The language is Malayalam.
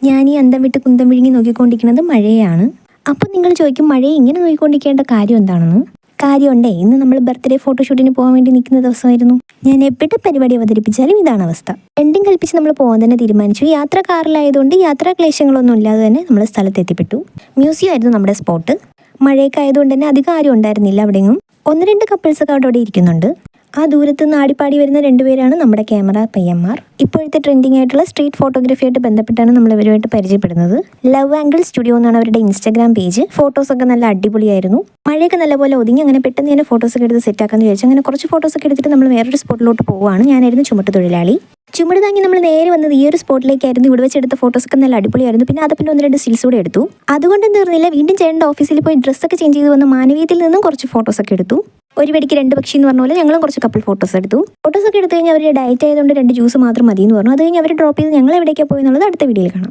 ഞാൻ ഈ അന്തം വിട്ട് കുന്തം വിഴുങ്ങി നോക്കിക്കൊണ്ടിരിക്കുന്നത് മഴയാണ്. അപ്പോൾ നിങ്ങൾ ചോദിക്കും, മഴയെ ഇങ്ങനെ നോക്കിക്കൊണ്ടിരിക്കേണ്ട കാര്യം എന്താണെന്ന്. കാര്യമുണ്ടേ, ഇന്ന് നമ്മൾ ബർത്ത്ഡേ ഫോട്ടോഷൂട്ടിന് പോകാൻ വേണ്ടി നിൽക്കുന്ന ദിവസമായിരുന്നു. ഞാൻ എവിടെ പരിപാടി അവതരിപ്പിച്ചാലും ഇതാണ് അവസ്ഥ. രണ്ടും കൽപ്പിച്ച് നമ്മൾ പോകാൻ തന്നെ തീരുമാനിച്ചു. യാത്ര കാറിലായതുകൊണ്ട് യാത്രാ ക്ലേശങ്ങളൊന്നും ഇല്ലാതെ തന്നെ നമ്മൾ സ്ഥലത്ത് എത്തിപ്പെട്ടു. മ്യൂസിയം ആയിരുന്നു നമ്മുടെ സ്പോട്ട്. മഴയൊക്കെ ആയതുകൊണ്ട് തന്നെ അധികം ആരും ഉണ്ടായിരുന്നില്ല അവിടെയെങ്ങും. 1-2 കപ്പിൾസൊക്കെ അവിടെ ഇരിക്കുന്നുണ്ട്. ആ ദൂരത്ത് നിന്ന് ആടിപ്പാടി വരുന്ന 2 പേരാണ് നമ്മുടെ ക്യാമറ പയ്യന്മാർ. ഇപ്പോഴത്തെ ട്രെൻഡിങ് ആയിട്ടുള്ള സ്ട്രീറ്റ് ഫോട്ടോഗ്രാഫിയായിട്ട് ബന്ധപ്പെട്ടാണ് നമ്മൾ ഇവരുമായിട്ട് പരിചയപ്പെടുന്നത്. ലവ് ആംഗിൾ സ്റ്റുഡിയോ എന്നാണ് അവരുടെ ഇൻസ്റ്റാഗ്രാം പേജ്. ഫോട്ടോസൊക്കെ നല്ല അടിപൊളിയായിരുന്നു. മഴയൊക്കെ നല്ലപോലെ ഒതുങ്ങി. അങ്ങനെ പെട്ടെന്ന് തന്നെ ഫോട്ടോസൊക്കെ എടുത്ത് സെറ്റാക്കാന്ന് വിചാരിച്ചു. അങ്ങനെ കുറച്ച് ഫോട്ടോസൊക്കെ എടുത്തിട്ട് നമ്മൾ വേറൊരു സ്പോട്ടിലോട്ട് പോവുകയാണ്. ഞാനായിരുന്നു ചുമട്ട് തൊഴിലാളി. ചുമട് താങ്ങി നമ്മൾ നേരെ വന്നത് ഈ ഒരു സ്പോട്ടിലേക്കായിരുന്നു. ഇവിടെ വെച്ചെടുത്ത ഫോട്ടോസൊക്കെ നല്ല അടിപൊളിയായിരുന്നു. പിന്നെ അത് 1-2 സ്റ്റിൽസ് കൂടെ എടുത്തു. അതുകൊണ്ട് തീർന്നില്ല, വീണ്ടും ചേട്ടൻ്റെ ഓഫീസിൽ പോയി ഡ്രസ്സൊക്കെ ചേഞ്ച് ചെയ്ത് വന്ന് മാനവീയത്തിൽ നിന്നും കുറച്ച് ഫോട്ടോസൊക്കെ എടുത്തു. ഒരു വെടിക്ക് 2 പക്ഷി എന്ന് പറഞ്ഞ പോലെ ഞങ്ങളും കുറച്ച് കപ്പിൾ ഫോട്ടോസ് എടുത്തു. ഫോട്ടോസൊക്കെ എടുത്തു കഴിഞ്ഞാൽ അവർ ഡയറ്റ് ആയതുകൊണ്ട് 2 ജ്യൂസ് മാത്രം മതി എന്ന് പറഞ്ഞു. അത് കഴിഞ്ഞ് അവർ ഡ്രോപ്പ് ചെയ്ത് ഞങ്ങൾ എവിടേക്കാണ് പോയി എന്നുള്ളത് അടുത്ത വീഡിയോയിൽ കാണാം.